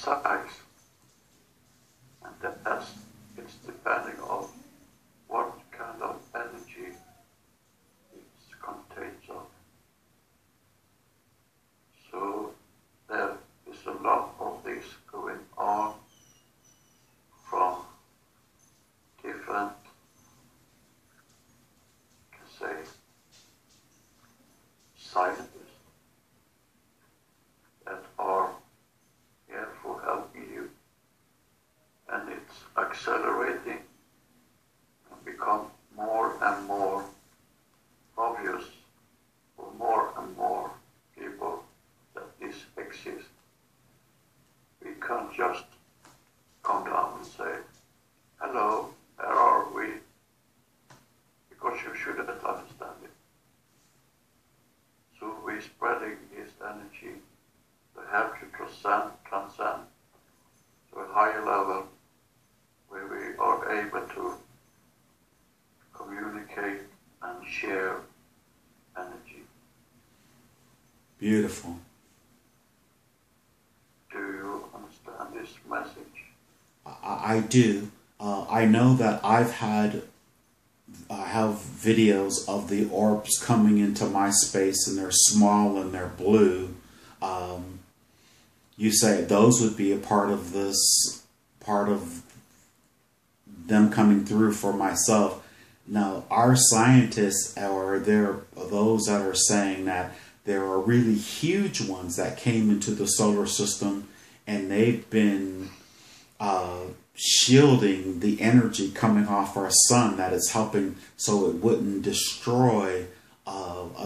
size, and it's depending on what kind of energy it contains of. So there is a lot of this going on from different, you can say, scientists that are here for helping you, and it's accelerating and become more and more obvious for more and more people that this exists. We can't just come down and say, hello, where are we? Because you shouldn't understand it. So we're spreading this energy to help you transcend to a higher level where we are able to communicate and share energy. Beautiful. Do you understand this message? I do. I know that I have videos of the orbs coming into my space, and they're small and they're blue. You say those would be a part of this, part of them coming through for myself. Now, our scientists, or there are those that are saying that there are really huge ones that came into the solar system, and they've been shielding the energy coming off our sun that is helping so it wouldn't destroy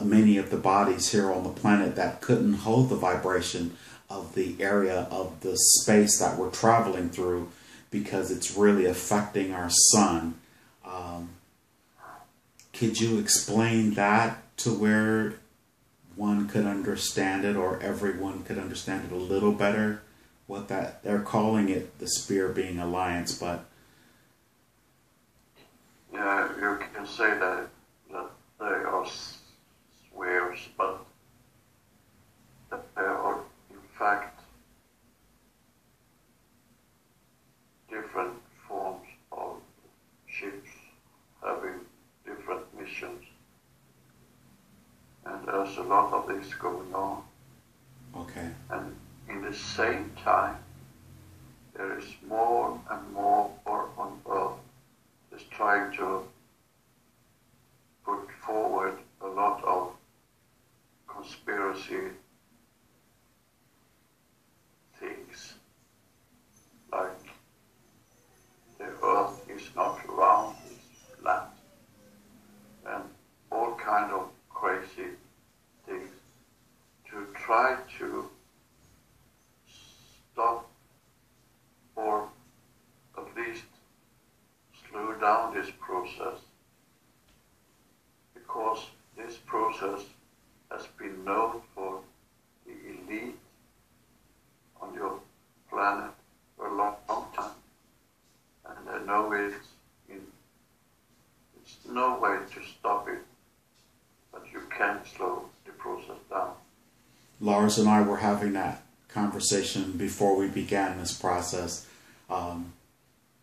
many of the bodies here on the planet that couldn't hold the vibration of the area of the space that we're traveling through, because it's really affecting our sun. Could you explain that to where one could understand it, or everyone could understand it a little better? What that they're calling it, the Spear Being Alliance, but yeah, you can say that they are spheres, but that they are in fact different forms of ships having different missions, and there's a lot of this going on. okay. And in the same time, there is more and more on Earth is trying to put forward a lot of conspiracy things, like the Earth is not round, it's flat, and all kind of crazy things to try to stop or at least slow down this process, because this process has been known for the elite on your planet for a long, long time, and they know it's no way to stop it, but you can slow the process down. Lars and I were having that conversation before we began this process.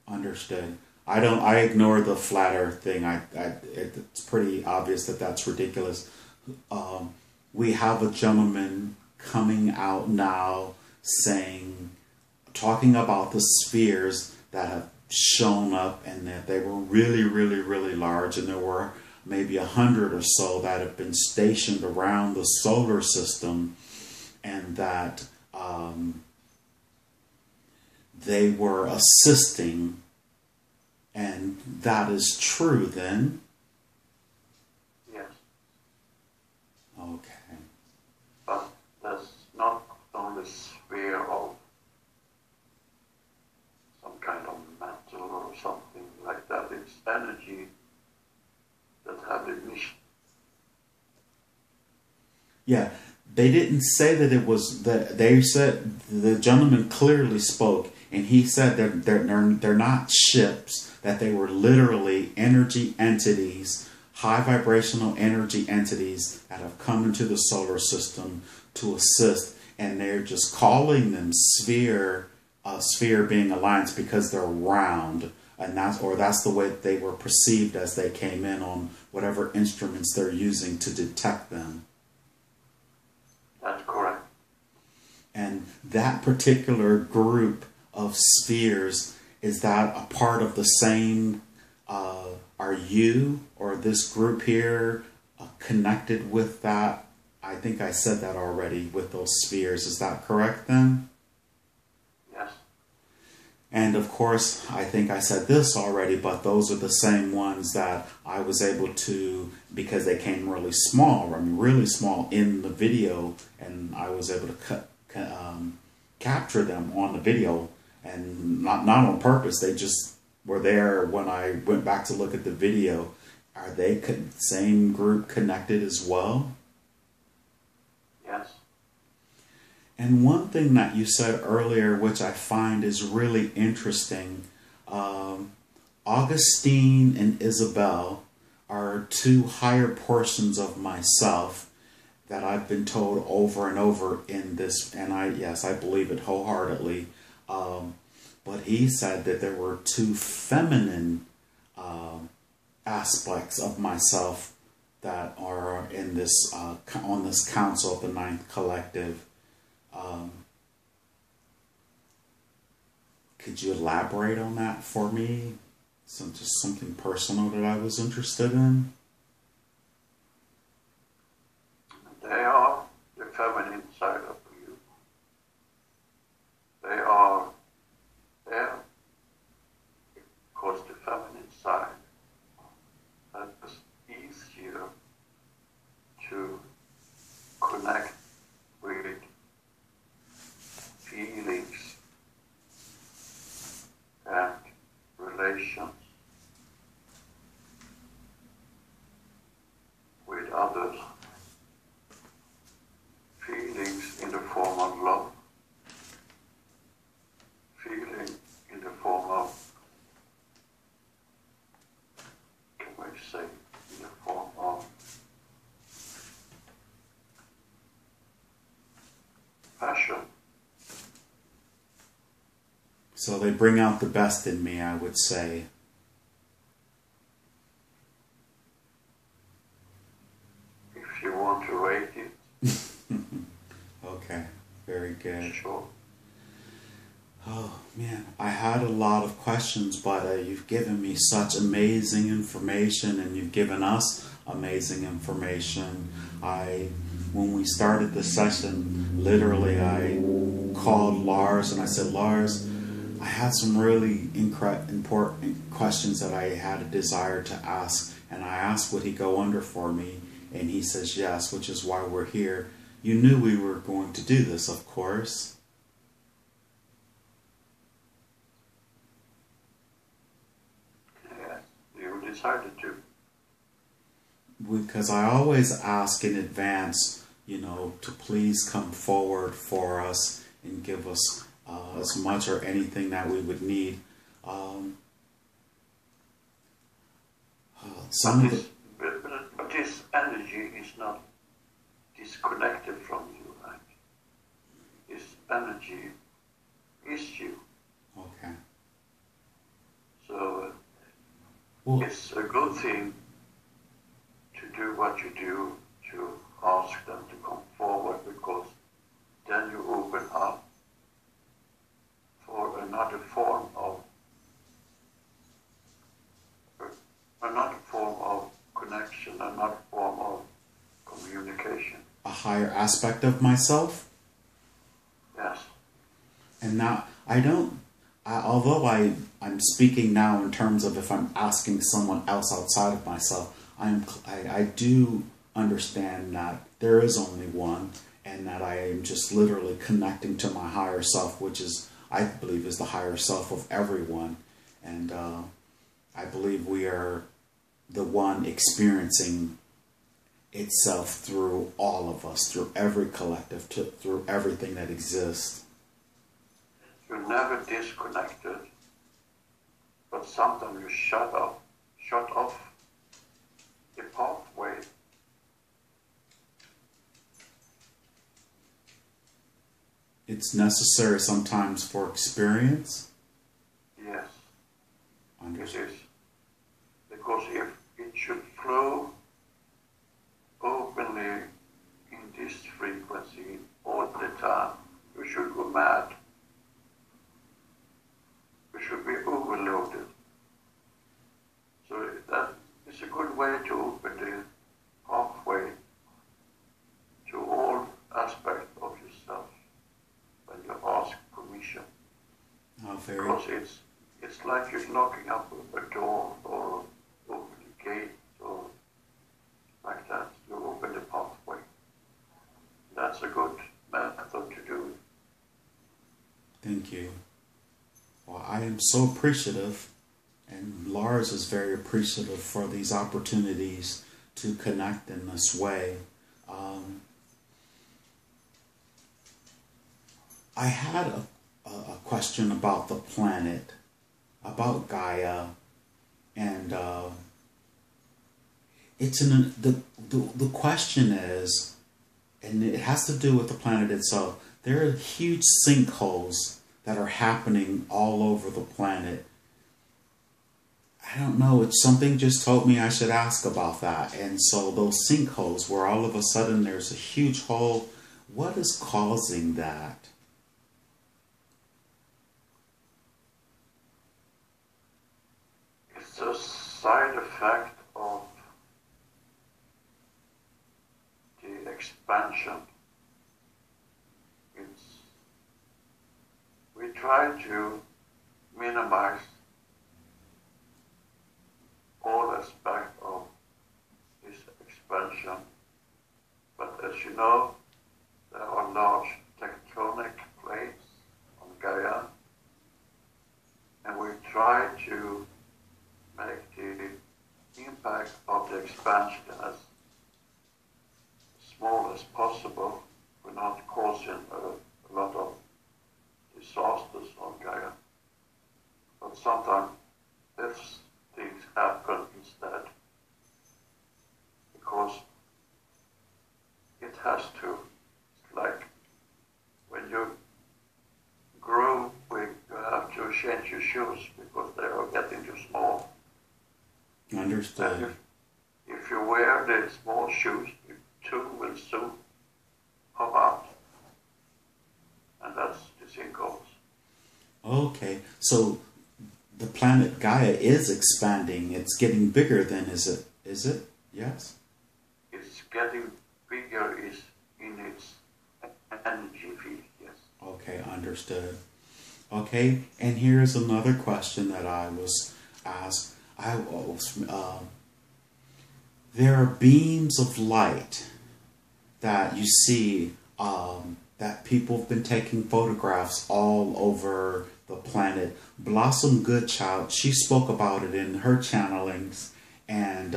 Understood. I ignore the flat earth thing. It's pretty obvious that that's ridiculous. We have a gentleman coming out now talking about the spheres that have shown up, and that they were really, really, really large, and there were maybe 100 or so that have been stationed around the solar system, and that they were assisting. And that is true then? Yes. Okay. But that's not on the sphere of some kind of metal or something like that. It's energy that had a mission. Yeah, they didn't say that it was that. They said, the gentleman clearly spoke, and he said that they're not ships, that they were literally energy entities, high vibrational energy entities that have come into the solar system to assist, and they're just calling them sphere a sphere being a lance because they're round, and that's the way they were perceived as they came in on whatever instruments they're using to detect them. That's correct. And that particular group of spheres, is that a part of the same, are you or this group here connected with that? I think I said that already, with those spheres. Is that correct then? Yes. And of course, I think I said this already, but those are the same ones that I was able to, because they came really small, I mean really small in the video, and I was able to capture them on the video, and not on purpose. They just were there when I went back to look at the video. Are they same group connected as well? Yes. And one thing that you said earlier, which I find is really interesting, Augustine and Isabel are two higher portions of myself that I've been told over and over in this, and I believe it wholeheartedly. But he said that there were two feminine aspects of myself that are in this on this Council of the Ninth Collective. Could you elaborate on that for me? Just something personal that I was interested in. They are the feminine side of you. They are there because the feminine side is easier to connect with feelings and relations with others. Feelings in the form of love, feeling in the form of, can we say, in the form of passion. So they bring out the best in me, I would say. If you want to rate it. Okay, very good. Sure. Oh man, I had a lot of questions, but you've given me such amazing information, and you've given us amazing information. When we started the session, literally I called Lars and I said, Lars, I had some really important questions that I had a desire to ask, and I asked would he go under for me, and he says yes, which is why we're here. You knew we were going to do this, of course. Yes, you decided to. Because I always ask in advance, to please come forward for us and give us as much or anything that we would need. But this energy is not disconnected from you, right? This energy is you. Okay. So Well, it's a good thing to do what you do, to ask them to come forward, because then you open up for another form of connection, another form of communication. a higher aspect of myself. Yes. And now, although I'm speaking now in terms of if I'm asking someone else outside of myself, I do understand that there is only one, and that I am just literally connecting to my higher self, which is, I believe, is the higher self of everyone. And I believe we are the one experiencing itself through all of us, through every collective, through everything that exists. You're never disconnected, but sometimes you shut off the pathway. It's necessary sometimes for experience? Yes, Understood. it is. Because if it should flow openly in this frequency all the time, you should go mad. You should be overloaded. So that is a good way to open the pathway to all aspects of yourself when you ask permission. Oh, very. Because it's like you're locking up a door or open a gate or like that. You open the pathway. That's a good method to do it. Thank you. Well, I am so appreciative, and Lars is very appreciative for these opportunities to connect in this way. I had a question about the planet, about Gaia, and the question is, and it has to do with the planet itself. There are huge sinkholes that are happening all over the planet. I don't know, it's something just told me I should ask about that. And so those sinkholes where all of a sudden there's a huge hole, what is causing that? It's a side effect of the expansion. We try to minimize all aspects of this expansion, but as you know, there are large tectonic plates on Gaia, and we try to make the impact of the expansion as small as possible. We're not causing a lot of disasters on Gaia. But sometimes these things happen instead because it has to. It's like when you grow, you have to change your shoes because they are getting too small. Understood. And if you wear the small shoes, the two will soon pop out. And that's the sinkholes. Okay, so the planet Gaia is expanding. It's getting bigger then, is it? Is it? Yes? It's getting bigger is in its energy field, yes. Okay, understood. Okay, and here's another question that I was asked. There are beams of light that you see that people have been taking photographs all over the planet. Blossom Goodchild, she spoke about it in her channelings, and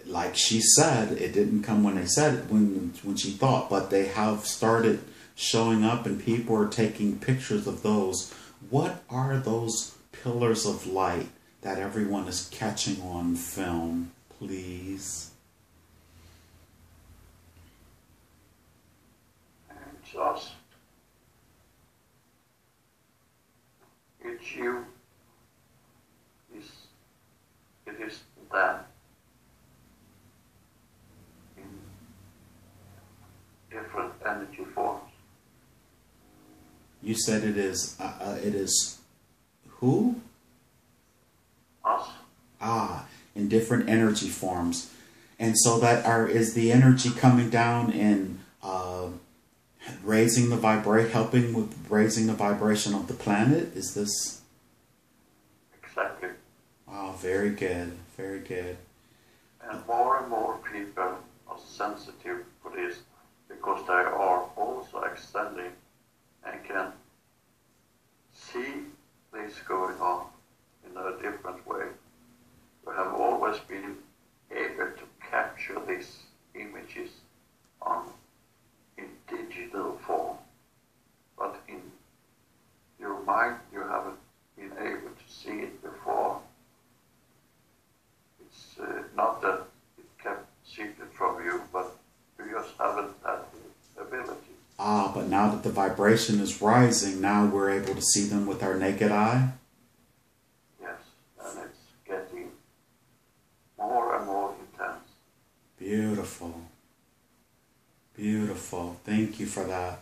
like she said, it didn't come when they said it, when she thought, but they have started showing up and people are taking pictures of those. What are those pillars of light that everyone is catching on film, please? It's us. It's you. It is them. In different energy forms. You said it is who? Us. Ah, in different energy forms. And so that is the energy coming down and raising the helping with raising the vibration of the planet? Is this? Exactly. Oh, very good, very good. And more people are sensitive for this because they are also extending and can see this going on in a different way. We have always been able to capture these images in digital form, but in your mind you haven't been able to see it before. It's not that it kept secret from you, but you just haven't had the ability. Ah, but now that the vibration is rising, now we're able to see them with our naked eye. Yes, and it's getting more and more intense. Beautiful. Beautiful. Thank you for that.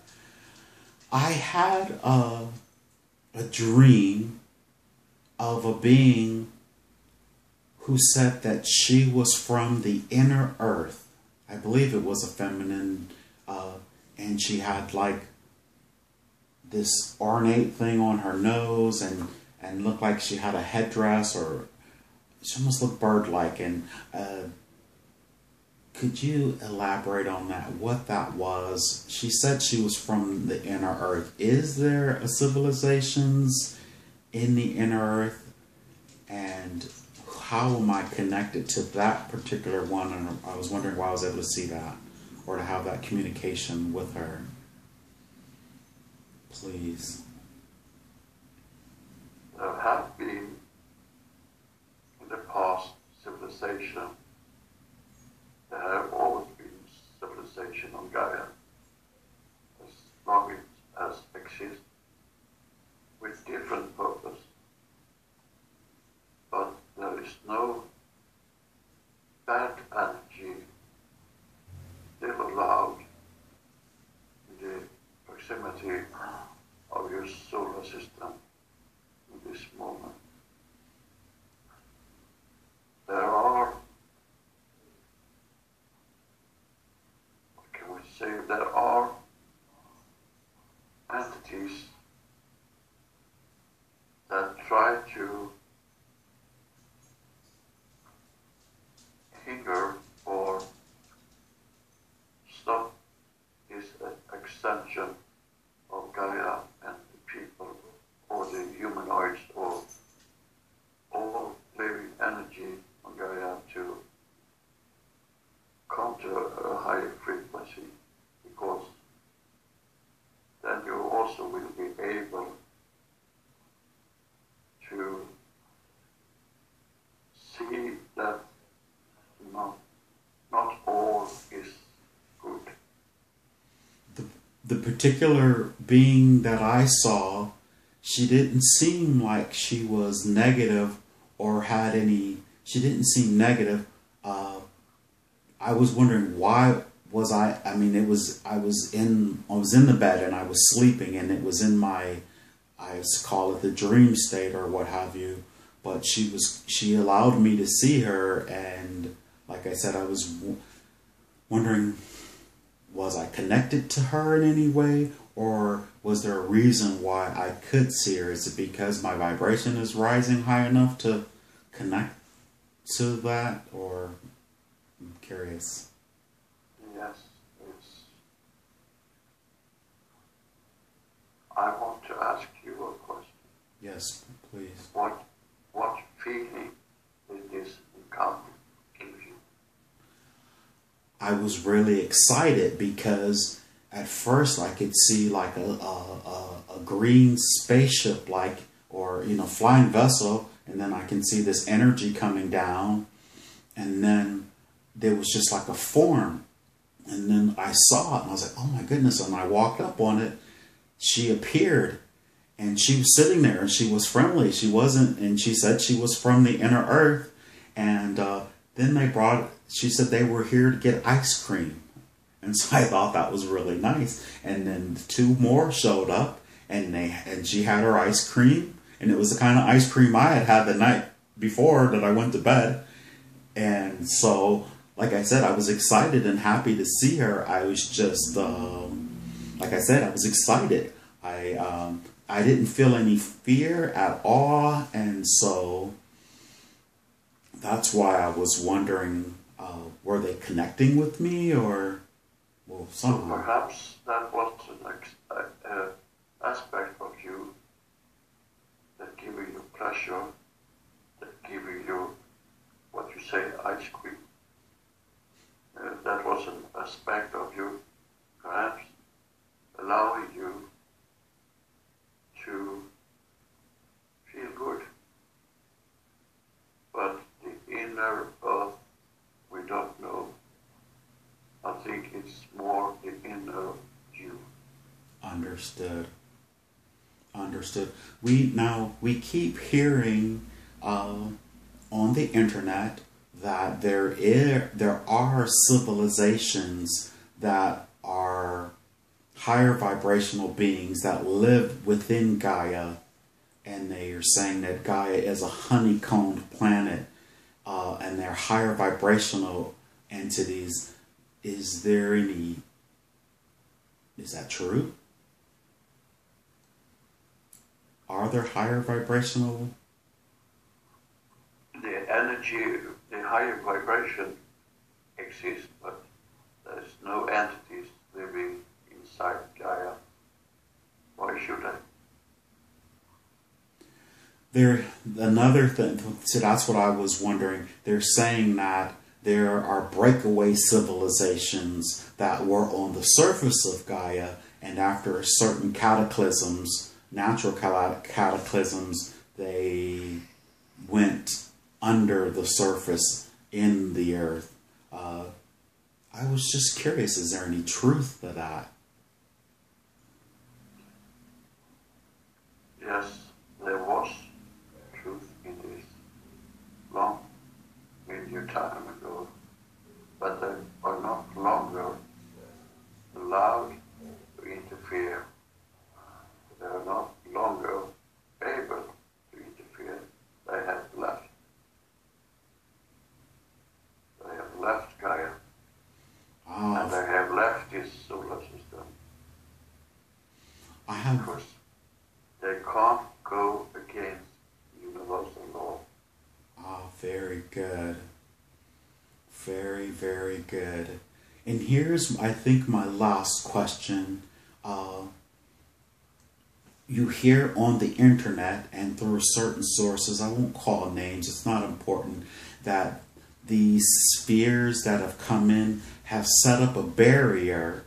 I had a dream of a being who said that she was from the inner earth. I believe it was a feminine, and she had like this ornate thing on her nose and looked like she had a headdress, or she almost looked bird-like. And could you elaborate on that, what that was? She said she was from the inner earth. Is there a civilizations in the inner earth? And how am I connected to that particular one? And I was wondering why I was able to see that, or to have that communication with her. Please. There have been, in the past, civilization. There have always been civilization on Gaia, as long as exists, with different purpose. But there is no bad energy still allowed in the proximity of your solar system in this moment. There are, what can we say, there are entities that try to hinder or stop this extension of Gaia and the people, or the humanoids, or all living energy on Gaia to come to a higher frequency, because then you also will be able to see that not all is good. The particular being that I saw, she didn't seem like she was negative or had any, she didn't seem negative. I was wondering why was I mean, I was in the bed and I was sleeping, and it was in my, I call it the dream state or what have you, but she allowed me to see her, and like I said, I was wondering, was I connected to her in any way, or was there a reason why I could see her? Is it because my vibration is rising high enough to connect to that, or I'm curious. Yes, I want to ask you a question. Yes, please. What feeling did this encounter give you? I was really excited because at first I could see like a green spaceship, like, or, you know, flying vessel, and then I can see this energy coming down, and then there was just like a form, and then I saw it and I was like, oh my goodness, and I walked up on it. She appeared, and she was sitting there, and she was friendly. She wasn't, and she said she was from the inner earth, and then she said they were here to get ice cream. And so I thought that was really nice. And then two more showed up, and she had her ice cream, and it was the kind of ice cream I had had the night before that I went to bed. And so, like I said, I was excited and happy to see her. I was just, like I said, I was excited. I didn't feel any fear at all, and so that's why I was wondering, were they connecting with me, or, well, somehow. So perhaps that was an aspect of you that gave you pleasure, that gave you, what you say, ice cream. That was an aspect of you, perhaps allowing you to feel good. But the inner earth, we don't know. I think it's more the inner you. Understood. Understood. We keep hearing on the internet that there are civilizations that are higher vibrational beings that live within Gaia, and they are saying that Gaia is a honeycombed planet, and they're higher vibrational entities. Is that true? Are there higher vibrational? The energy, the higher vibration exists, but there's no entities living inside Gaia. Why should I? Another thing, so that's what I was wondering. They're saying that there are breakaway civilizations that were on the surface of Gaia, and after certain cataclysms, natural cataclysms, they went under the surface in the earth. I was just curious, is there any truth to that? Yes, there was truth in this long, million time ago, but they are not longer allowed to interfere. They are not longer able to interfere. They have left. They have left Gaia. And they have left this solar system. Because they can't go against universal law. Very good. Very, very good. And here's, I think, my last question. You hear on the internet and through certain sources, I won't call names, it's not important, that these spheres that have come in have set up a barrier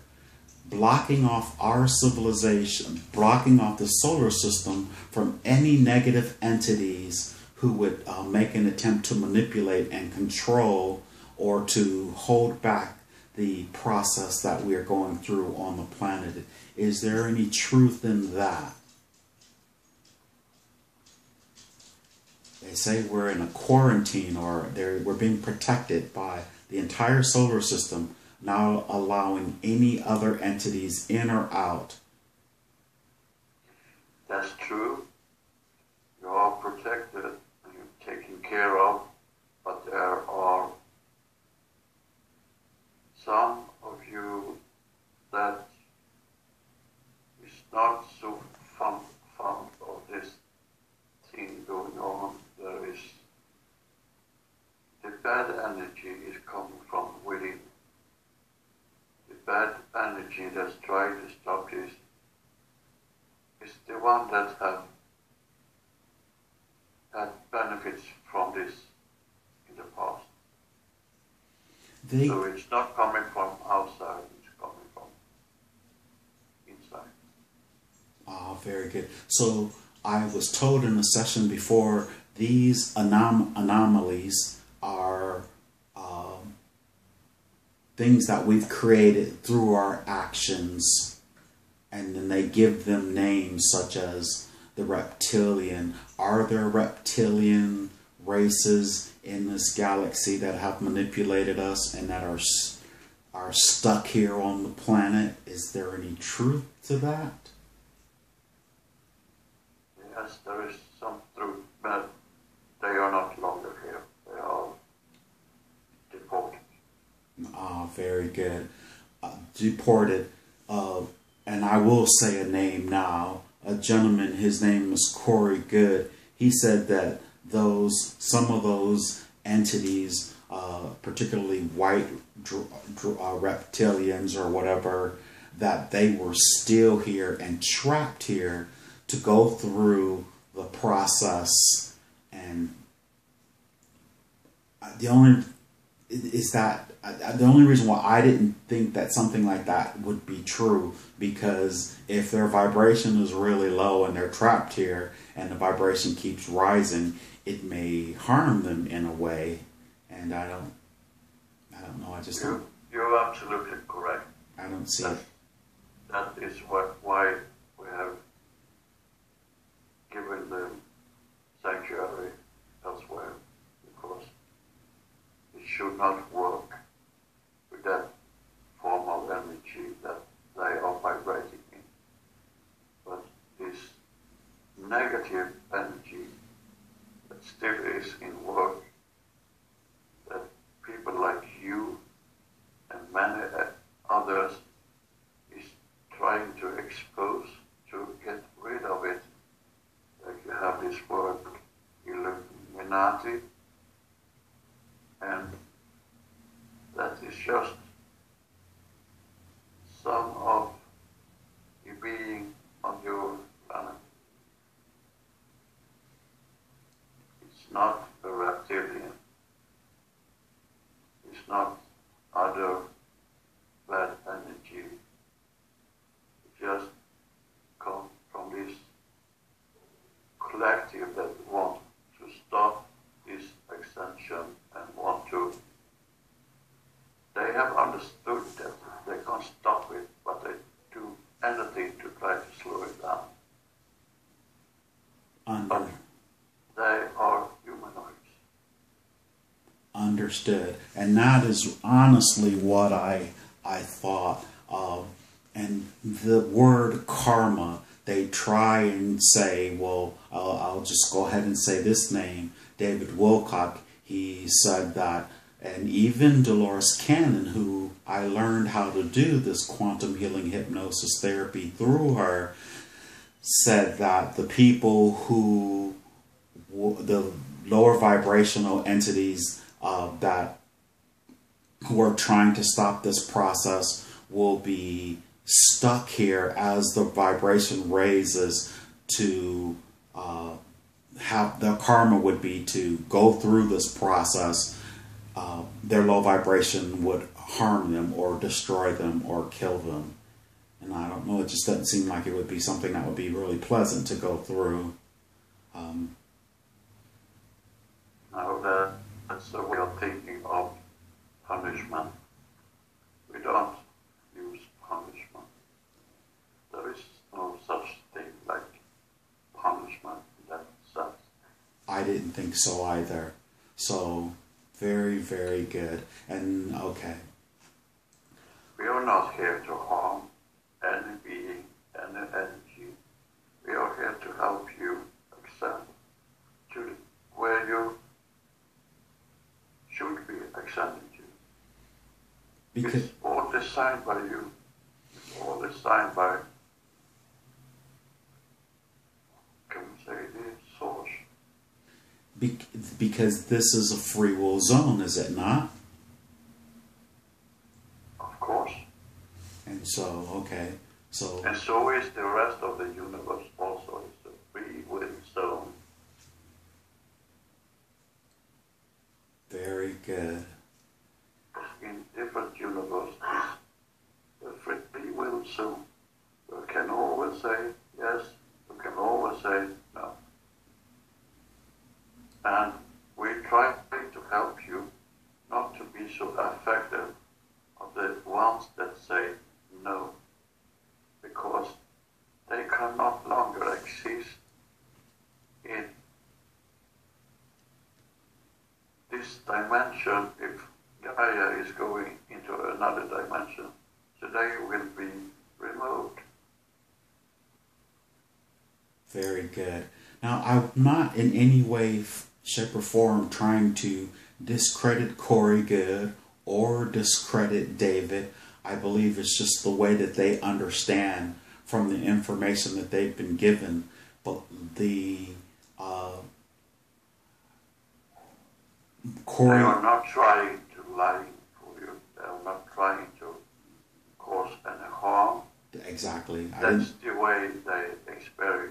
blocking off our civilization, blocking off the solar system from any negative entities who would make an attempt to manipulate and control or to hold back the process that we are going through on the planet. Is there any truth in that? They say we're in a quarantine, or we're being protected by the entire solar system, not allowing any other entities in or out. That's true. You are protected and you're taken care of, but there are some of you that is not so fond of this thing going on. There is the bad energy is coming from within. The bad energy that's trying to stop this is the one that have had benefits from this in the past. So it's not coming from outside, it's coming from inside. Very good. So I was told in the session before, these anomalies are things that we've created through our actions, and then they give them names such as the reptilian. Are there reptilian races in this galaxy that have manipulated us and that are stuck here on the planet? Is there any truth to that? Yes, there is some truth, but they are not longer here. They are deported. Very good. Deported. And I will say a name now. A gentleman, his name is Corey Good. He said that some of those entities, particularly white reptilians or whatever, that they were still here and trapped here to go through the process. And the only reason why I didn't think that something like that would be true, because if their vibration is really low and they're trapped here and the vibration keeps rising, it may harm them in a way. And I don't know. I just don't. You're absolutely correct. I don't see it. That is why others is trying to expose, to get rid of it. Like you have this word Illuminati, and that is just some of the being on your planet. It's not a reptilian. It's not other bad energy. It just comes from this collective that want to stop this extension and want to. They have understood that they can't stop it, but they do anything to try to slow it down. But they are humanoids. Understood. And that is honestly what I thought. And the word karma, they try and say, well, I'll just go ahead and say this name, David Wilcock. He said that, and even Dolores Cannon, who I learned how to do this quantum healing hypnosis therapy through her, said that the people who, the lower vibrational entities that who are trying to stop this process will be stuck here as the vibration raises to have the karma would be to go through this process. Their low vibration would harm them or destroy them or kill them. And I don't know, it just doesn't seem like it would be something that would be really pleasant to go through. Now that's a way of thinking of punishment. We don't use punishment. There is no such thing like punishment in that sense. I didn't think so either. So, very, very good. And, okay. We are not here to harm any being, any energy. We are here to help you accept to where you should be accepted to. Because it's all designed by you. It's all designed by, can we say, the source. Because this is a free will zone, is it not? Of course. And so, okay. So, and so is the rest of the universe also. It's a free will zone. very good. In different universes, the free will zone. You can always say yes, you can always say no. And we try to help you not to be so affected of the ones that say no, because they can no longer exist in this dimension. If Gaia is going into another dimension, so they will be removed. Very good. Now, I'm not in any way, shape, or form trying to discredit Corey Good or discredit David. I believe it's just the way that they understand from the information that they've been given. But the Corey... They are not trying to lie for you. They are not trying to cause any harm. Exactly. That's the way they experience